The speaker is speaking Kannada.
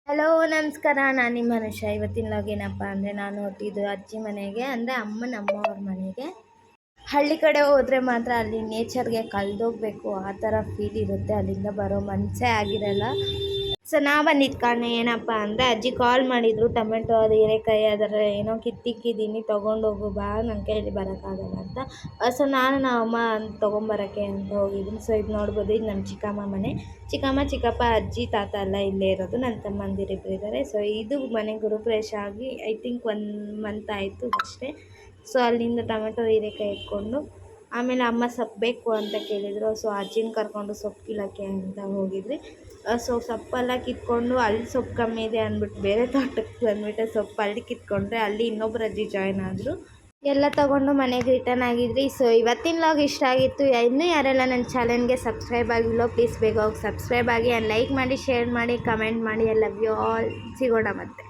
ಹಲೋ ನಮಸ್ಕಾರ, ನಾನು ನಿಮ್ಮ ಮನುಷ್ಯ. ಇವತ್ತಿನ ಲಾಗ್ ಏನಪ್ಪ ಅಂದರೆ, ನಾನು ಹೊಟ್ಟಿದ್ದು ಅಜ್ಜಿ ಮನೆಗೆ, ಅಂದರೆ ಅಮ್ಮವ್ರ ಮನೆಗೆ. ಹಳ್ಳಿ ಕಡೆ ಹೋದರೆ ಮಾತ್ರ ಅಲ್ಲಿ ನೇಚರ್ಗೆ ಕಳೆದೋಗ್ಬೇಕು ಆ ಥರ ಫೀಲ್ ಇರುತ್ತೆ. ಅಲ್ಲಿಂದ ಬರೋ ಮನಸ್ಸೇ ಆಗಿರಲ್ಲ. ಸೊ ನಾ ಬಂದಿದ್ದ ಕಾರಣ ಏನಪ್ಪ ಅಂದರೆ, ಅಜ್ಜಿ ಕಾಲ್ ಮಾಡಿದರು. ಟೊಮೆಟೊ ಅದು ಹೀರೆಕಾಯಿ ಅದರ ಏನೋ ಕಿತ್ತಿಕ್ಕಿದ್ದೀನಿ, ತೊಗೊಂಡೋಗು ಬಾ, ನನ್ನ ಕೈಯಲ್ಲಿ ಬರೋಕ್ಕಾಗಲ್ಲ ಅಂತ. ಸೊ ನಾನು ಅಮ್ಮ ತೊಗೊಂಬರೋಕ್ಕೆ ಅಂತ ಹೋಗಿದ್ದೀನಿ. ಸೊ ಇದು ನೋಡ್ಬೋದು, ಇದು ನಮ್ಮ ಚಿಕ್ಕಮ್ಮ ಮನೆ. ಚಿಕ್ಕಮ್ಮ, ಚಿಕ್ಕಪ್ಪ, ಅಜ್ಜಿ, ತಾತ ಎಲ್ಲ ಇಲ್ಲೇ ಇರೋದು. ನನ್ನ ತಮ್ಮಂದಿರಿಬ್ಬರು ಇದ್ದಾರೆ. ಸೊ ಇದು ಮನೆ ಗೃಹಪ್ರವೇಶ ಆಗಿ ಐ ಥಿಂಕ್ 1 ಮಂತ್ ಆಯಿತು ಅಷ್ಟೇ. ಸೊ ಅಲ್ಲಿಂದ ಟೊಮೆಟೊ ಹೀರೆಕಾಯಿ ಇಟ್ಕೊಂಡು, ಆಮೇಲೆ ಅಮ್ಮ ಸೊಪ್ಪು ಬೇಕು ಅಂತ ಕೇಳಿದರು. ಸೊ ಅಜ್ಜಿನ ಕರ್ಕೊಂಡು ಸೊಪ್ಪು ಕೀಳೋಕ್ಕೆ ಅಂತ ಹೋಗಿದ್ವಿ. ಸೊ ಸೊಪ್ಪೆಲ್ಲ ಕಿತ್ಕೊಂಡು, ಅಲ್ಲಿ ಸೊಪ್ಪು ಕಮ್ಮಿ ಇದೆ ಅಂದ್ಬಿಟ್ಟು ಬೇರೆ ತೋಟಕ್ಕೆ ಬಂದುಬಿಟ್ಟು ಸೊಪ್ಪು ಅಲ್ಲಿ ಕಿತ್ಕೊಂಡ್ರೆ, ಅಲ್ಲಿ ಇನ್ನೊಬ್ಬರು ಅಜ್ಜಿ ಜಾಯ್ನ್ ಆದರು. ಎಲ್ಲ ತೊಗೊಂಡು ಮನೆಗೆ ರಿಟರ್ನ್ ಆಗಿದ್ವಿ. ಸೊ ಇವತ್ತಿನ ಲಾಗ್ ಇಷ್ಟ ಆಗಿತ್ತು. ಇನ್ನೂ ಯಾರೆಲ್ಲ ನನ್ನ ಚಾನಲ್ಗೆ ಸಬ್ಸ್ಕ್ರೈಬ್ ಆಗಿಲ್ಲೋ ಪ್ಲೀಸ್ ಬೇಗ ಹೋಗಿ ಸಬ್ಸ್ಕ್ರೈಬ್ ಆಗಿ, ಆ್ಯಂಡ್ ಲೈಕ್ ಮಾಡಿ, ಶೇರ್ ಮಾಡಿ, ಕಮೆಂಟ್ ಮಾಡಿ. I love you all. ಸಿಗೋಣ ಮತ್ತೆ.